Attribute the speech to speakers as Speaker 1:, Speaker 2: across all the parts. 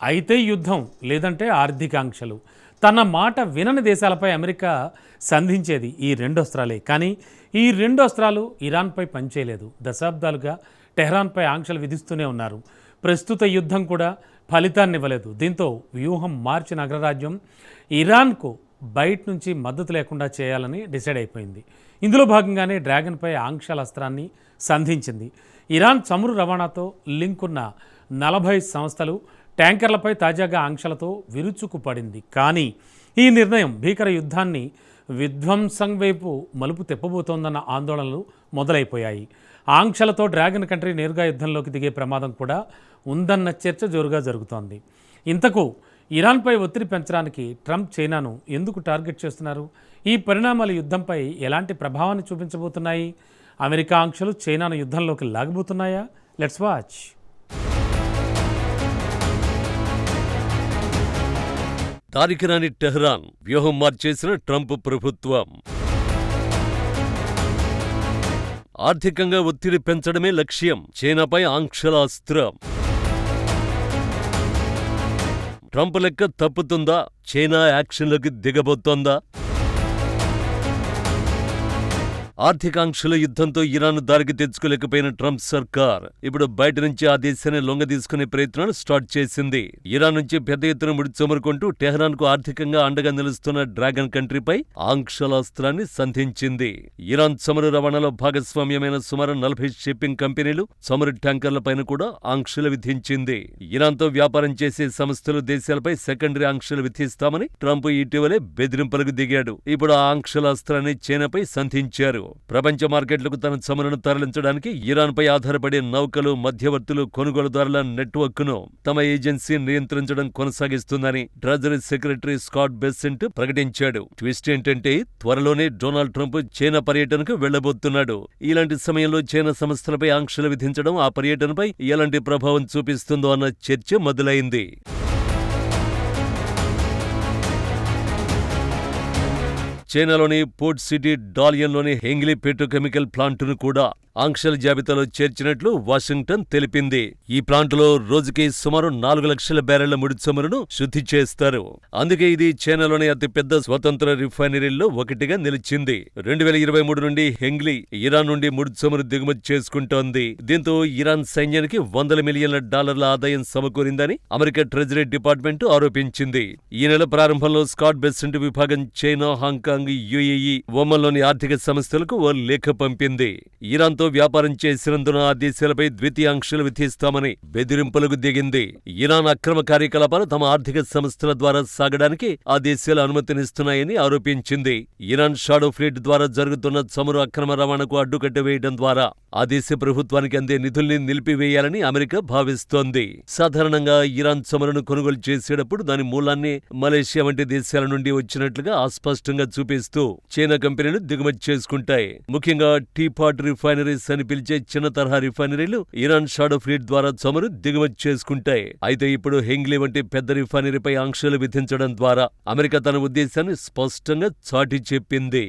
Speaker 1: అయితే యుద్ధం లేదంటే ఆర్థిక ఆంక్షలు. తన మాట వినని దేశాలపై అమెరికా సంధించేది ఈ రెండు అస్త్రాలే. కానీ ఈ రెండు అస్త్రాలు ఇరాన్పై పనిచేయలేదు. దశాబ్దాలుగా టెహ్రాన్పై ఆంక్షలు విధిస్తూనే ఉన్నారు. ప్రస్తుత యుద్ధం కూడా ఫలితాన్ని ఇవ్వలేదు. దీంతో వ్యూహం మార్చిన అగ్రరాజ్యం ఇరాన్కు బయట నుంచి మద్దతు లేకుండా చేయాలని డిసైడ్ అయిపోయింది. ఇందులో భాగంగానే డ్రాగన్పై ఆంక్షల అస్త్రాన్ని సంధించింది. ఇరాన్ చమురు రవాణాతో లింక్ ఉన్న 40 సంస్థలు ట్యాంకర్లపై తాజాగా ఆంక్షలతో విరుచుకుపడింది. కానీ ఈ నిర్ణయం భీకర యుద్ధాన్ని విధ్వంసం వైపు మలుపు తిప్పబోతోందన్న ఆందోళనలు మొదలైపోయాయి. ఆంక్షలతో డ్రాగన్ కంట్రీ నేరుగా యుద్ధంలోకి దిగే ప్రమాదం కూడా ఉందన్న చర్చ జోరుగా జరుగుతోంది. ఇంతకు ఇరాన్పై ఒత్తిడి పెంచడానికి ట్రంప్ చైనాను ఎందుకు టార్గెట్ చేస్తున్నారు? ఈ పరిణామాలు యుద్ధంపై ఎలాంటి ప్రభావాన్ని చూపించబోతున్నాయి? అమెరికా ఆంక్షలు చైనాను యుద్ధంలోకి లాగబోతున్నాయా? Let's watch.
Speaker 2: తారీఖురాని టెహ్రాన్ వ్యూహం మార్చేసిన ట్రంప్ ప్రభుత్వం. ఆర్థికంగా ఒత్తిడి పెంచడమే లక్ష్యం. చైనాపై ఆంక్షల అస్త్రం. ట్రంప్ లెక్క తప్పుతుందా? చైనా యాక్షన్లోకి దిగబోతోందా? ఆర్థికాంక్షల యుద్ధంతో ఇరాన్ దారికి తెచ్చుకోలేకపోయిన ట్రంప్ సర్కార్ ఇప్పుడు బయట నుంచి ఆ దేశాన్ని లొంగదీసుకునే ప్రయత్నాలు స్టార్ట్ చేసింది. ఇరాన్ నుంచి పెద్ద ఎత్తున ముడి చమురుకుంటూ టెహ్రాన్కు ఆర్థికంగా అండగా నిలుస్తున్న డ్రాగన్ కంట్రీపై ఆంక్షలాస్త్రాన్ని సంధించింది. ఇరాన్ చమురు రవాణాలో భాగస్వామ్యమైన సుమారు 40 షిప్పింగ్ కంపెనీలు, చమురు ట్యాంకర్లపైన కూడా ఆంక్షలు విధించింది. ఇరాన్తో వ్యాపారం చేసే సంస్థలు, దేశాలపై సెకండరీ ఆంక్షలు విధిస్తామని ట్రంప్ ఇటీవలే బెదిరింపులకు దిగాడు. ఇప్పుడు ఆ ఆంక్షలాస్త్రాన్ని చైనాపై సంధించారు. ప్రపంచ మార్కెట్లకు తన చమురును తరలించడానికి ఇరాన్పై ఆధారపడే నౌకలు, మధ్యవర్తులు, కొనుగోలుదారుల నెట్వర్క్ను తమ ఏజెన్సీ నియంత్రించడం కొనసాగిస్తుందని ట్రెజరీ సెక్రటరీ స్కాట్ బెసెంట్ ప్రకటించాడు. ట్విస్ట్ ఏంటంటే త్వరలోనే డొనాల్డ్ ట్రంప్ చైనా పర్యటనకు వెళ్లబోతున్నాడు. ఇలాంటి సమయంలో చైనా సంస్థలపై ఆంక్షలు విధించడం ఆ పర్యటనపై ఎలాంటి ప్రభావం చూపిస్తుందో అన్న చర్చ మొదలైంది. చైనాలోని పోర్ట్ సిటీ డాలియన్లోని హెంగ్లీ పెట్రోకెమికల్ ప్లాంటును కూడా ఆంక్షల జాబితాలో చేర్చినట్లు వాషింగ్టన్ తెలిపింది. ఈ ప్లాంటులో రోజుకి సుమారు 4 లక్షల బ్యారెళ్ల ముడి చమురును శుద్ధి చేస్తారు. అందుకే ఇది చైనాలోని అతిపెద్ద స్వతంత్ర రిఫైనరీల్లో ఒకటిగా నిలిచింది. 2023 నుండి హెంగ్లీ ఇరాన్ నుండి ముడి చమురు దిగుమతి చేసుకుంటోంది. దీంతో ఇరాన్ సైన్యానికి $100 మిలియన్ల ఆదాయం సమకూరిందని అమెరికా ట్రెజరీ డిపార్ట్మెంట్ ఆరోపించింది. ఈ నెల ప్రారంభంలో స్కాట్ బెసెంట్ విభాగం చైనా, హాంకాంగ్, యుఏఈ, ఒమన్లోని ఆర్థిక సంస్థలకు ఓ లేఖ పంపింది. ఇరాన్తో వ్యాపారం చేసినందున ఆ దేశాలపై ద్వితీయ ఆంక్షలు విధిస్తామని బెదిరింపులకు దిగింది. ఇరాన్ అక్రమ కార్యకలాపాలు తమ ఆర్థిక సంస్థల ద్వారా సాగడానికి ఆ దేశాలు అనుమతినిస్తున్నాయని ఆరోపించింది. ఇరాన్ షాడో ఫ్లీట్ ద్వారా జరుగుతున్న చమురు అక్రమ రవాణాకు అడ్డుకట్ట వేయడం ద్వారా ఆ దేశ ప్రభుత్వానికి అందే నిధుల్ని నిలిపివేయాలని అమెరికా భావిస్తోంది. సాధారణంగా ఇరాన్ చమురును కొనుగోలు చేసేటప్పుడు దాని మూలాన్ని మలేషియా వంటి దేశాల నుండి వచ్చినట్లుగా అస్పష్టంగా చూపిస్తూ చైనా కంపెనీలు దిగుమతి చేసుకుంటాయి. ముఖ్యంగా టీపాట్ రిఫైనరీస్ అని పిలిచే చిన్న తరహా రిఫైనరీలు ఇరాన్ షాడో ఫ్లీట్ ద్వారా చమురు దిగుమతి చేసుకుంటాయి. అయితే ఇప్పుడు హెంగ్లీ వంటి పెద్ద రిఫైనరీపై ఆంక్షలు విధించడం ద్వారా అమెరికా తన ఉద్దేశాన్ని స్పష్టంగా చాటి చెప్పింది.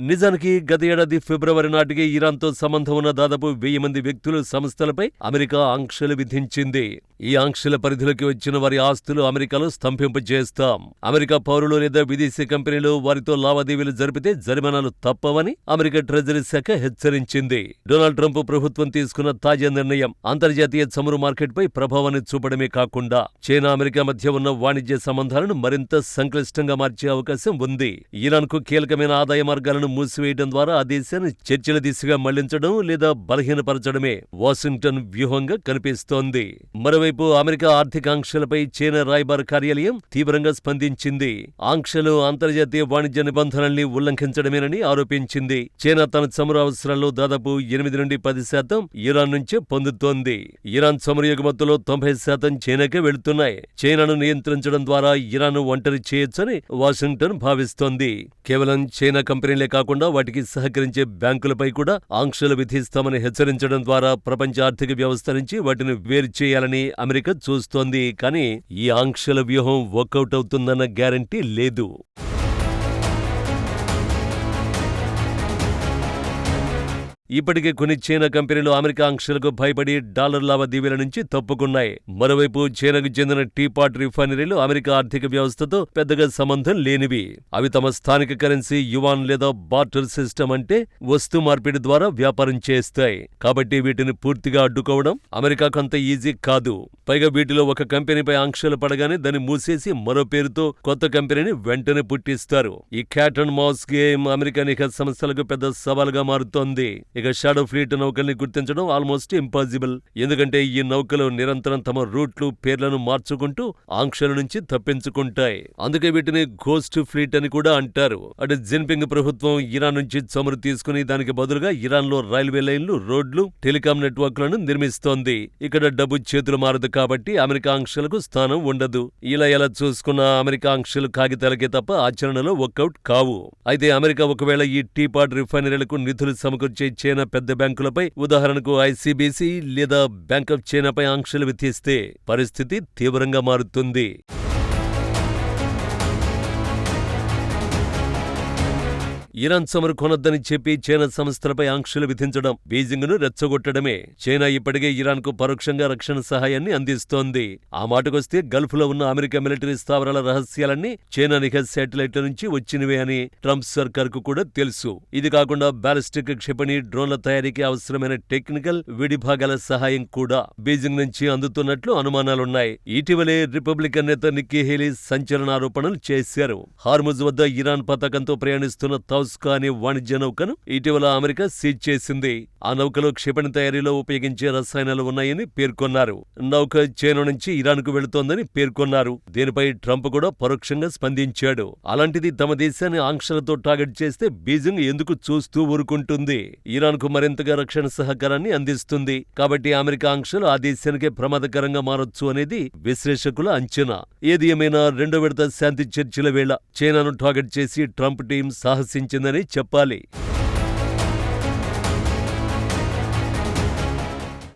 Speaker 2: నిజానికి గత ఏడాది ఫిబ్రవరి నాటికి ఇరాన్తో సంబంధం ఉన్న దాదాపు 1000 మంది వ్యక్తులు, సంస్థలపై అమెరికా ఆంక్షలు విధించింది. ఈ ఆంక్షల పరిధిలోకి వచ్చిన వారి ఆస్తులు అమెరికాలో స్తంభింపజేస్తాం. అమెరికా పౌరులు లేదా విదేశీ కంపెనీలు వారితో లావాదేవీలు జరిపితే జరిమానాలు తప్పవని అమెరికా ట్రెజరీ శాఖ హెచ్చరించింది. డొనాల్డ్ ట్రంప్ ప్రభుత్వం తీసుకున్న తాజా నిర్ణయం అంతర్జాతీయ చమురు మార్కెట్పై ప్రభావాన్ని చూపడమే కాకుండా చైనా, అమెరికా మధ్య ఉన్న వాణిజ్య సంబంధాలను మరింత సంక్లిష్టంగా మార్చే అవకాశం ఉంది. ఇరాన్కు కీలకమైన ఆదాయ మార్గాలను మూసివేయడం ద్వారా ఆ దేశాన్ని చర్చల దిశగా మళ్లించడం లేదా బలహీనపరచడమే వాషింగ్టన్ వ్యూహంగా కనిపిస్తోంది. మరోవైపు అమెరికా ఆర్థిక ఆంక్షలపై చైనా రాయబార కార్యాలయం తీవ్రంగా స్పందించింది. ఆంక్షలు అంతర్జాతీయ వాణిజ్య నిబంధనల్ని ఉల్లంఘించడమేనని ఆరోపించింది. చైనా తన చమురు అవసరాల్లో దాదాపు 8 నుండి 10% ఇరాన్ నుంచే పొందుతోంది. ఇరాన్ చమురు ఎగుమతుల్లో 90% చైనాకే వెళుతున్నాయి. చైనాను నియంత్రించడం ద్వారా ఇరాన్ ఒంటరి చేయొచ్చని వాషింగ్టన్ భావిస్తోంది. కేవలం చైనా కంపెనీలే కాకుండా వాటికి సహకరించే బ్యాంకులపై కూడా ఆంక్షలు విధిస్తామని హెచ్చరించడం ద్వారా ప్రపంచ ఆర్థిక వ్యవస్థ నుంచి వాటిని వేరు చేయాలని అమెరికా చూస్తోంది. కానీ ఈ ఆంక్షల వ్యూహం వర్కౌట్ అవుతుందన్న గ్యారంటీ లేదు. ఇప్పటికే కొన్ని చైనా కంపెనీలు అమెరికా ఆంక్షలకు భయపడి డాలర్ లావాదేవీల నుంచి తప్పుకున్నాయి. మరోవైపు చైనాకు చెందిన టీపాట్ రిఫైనరీలు అమెరికా ఆర్థిక వ్యవస్థతో పెద్దగా సంబంధం లేనివి. అవి తమ స్థానిక కరెన్సీ యువాన్ లేదా బార్టర్ సిస్టమ్ అంటే వస్తు మార్పిడి ద్వారా వ్యాపారం చేస్తాయి. కాబట్టి వీటిని పూర్తిగా అడ్డుకోవడం అమెరికాకు అంత ఈజీ కాదు. పైగా వీటిలో ఒక కంపెనీపై ఆంక్షలు పడగానే దాన్ని మూసేసి మరో పేరుతో కొత్త కంపెనీని వెంటనే పుట్టిస్తారు. ఈ cat and mouse game America నిఘా సంస్థలకు పెద్ద సవాలుగా మారుతోంది. ఇక షాడో ఫ్లీట్ నౌకల్ని గుర్తించడం ఆల్మోస్ట్ ఇంపాసిబుల్. ఎందుకంటే ఈ నౌకలు నిరంతరం తమ రూట్లు పేర్లను మార్చుకుంటూ ఆంక్షల నుంచి తప్పించుకుంటాయి. అందుకే వీటిని గోస్ట్ ఫ్లీట్ అని కూడా అంటారు. అటు జిన్పింగ్ ప్రభుత్వం ఇరాన్ నుంచి చమురు తీసుకుని దానికి బదులుగా ఇరాన్లో రైల్వే లైన్లు, రోడ్లు, టెలికాం నెట్వర్క్లను నిర్మిస్తోంది. ఇక్కడ డబ్బు చేతులు మారదు కాబట్టి అమెరికా ఆంక్షలకు స్థానం ఉండదు. ఇలా ఎలా చూసుకున్నా అమెరికా ఆంక్షలు కాగితాలకే తప్ప ఆచరణలో వర్కౌట్ కావు. అయితే అమెరికా ఒకవేళ ఈ టీపాట్ రిఫైనరీలకు నిధులు సమకూర్చే చైనా పెద్ద బ్యాంకులపై, ఉదాహరణకు ఐసీబీసీ లేదా బ్యాంక్ ఆఫ్ చైనాపై ఆంక్షలు విధిస్తే పరిస్థితి తీవ్రంగా మారుతుంది. ఇరాన్ చమురు కొనొద్దని చెప్పి చైనా సంస్థలపై ఆంక్షలు విధించడం బీజింగ్ను రెచ్చగొట్టడమే. చైనా ఇప్పటికే ఇరాన్కు పరోక్షంగా రక్షణ సహాయాన్ని అందిస్తోంది. ఆ మాటకొస్తే గల్ఫ్లో ఉన్న అమెరికా మిలిటరీ స్థావరాల రహస్యాలన్నీ చైనా నిఘా శాటిలైట్ల నుంచి వచ్చినవే అని ట్రంప్ సర్కార్కు కూడా తెలుసు. ఇది కాకుండా బాలిస్టిక్ క్షిపణి, డ్రోన్ల తయారీకి అవసరమైన టెక్నికల్ విడిభాగాల సహాయం కూడా బీజింగ్ నుంచి అందుతున్నట్లు అనుమానాలున్నాయి. ఇటీవలే రిపబ్లికన్ నేత నిక్కీ హేలీ సంచలనారోపణలు చేశారు. హార్ముజ్ వద్ద ఇరాన్ పతాకంతో ప్రయాణిస్తున్న తౌస్కా అనే వాణిజ్య నౌకను ఇటీవల అమెరికా సీజ్ చేసింది. ఆ నౌకలో క్షిపణి తయారీలో ఉపయోగించే రసాయనాలు ఉన్నాయని పేర్కొన్నారు. నౌక చైనా నుంచి ఇరాన్కు వెళుతోందని పేర్కొన్నారు. దీనిపై ట్రంప్ కూడా పరోక్షంగా స్పందించాడు. అలాంటిది తమ దేశాన్ని ఆంక్షలతో టార్గెట్ చేస్తే బీజింగ్ ఎందుకు చూస్తూ ఊరుకుంటుంది? ఇరాన్కు మరింతగా రక్షణ సహకారాన్ని అందిస్తుంది. కాబట్టి అమెరికా ఆంక్షలు ఆ దేశానికే ప్రమాదకరంగా మారొచ్చు అనేది విశ్లేషకుల అంచనా. ఏది ఏమైనా రెండో విడత శాంతి చర్చల వేళ చైనాను టార్గెట్ చేసి ట్రంప్ టీం సాహసించిందని చెప్పాలి.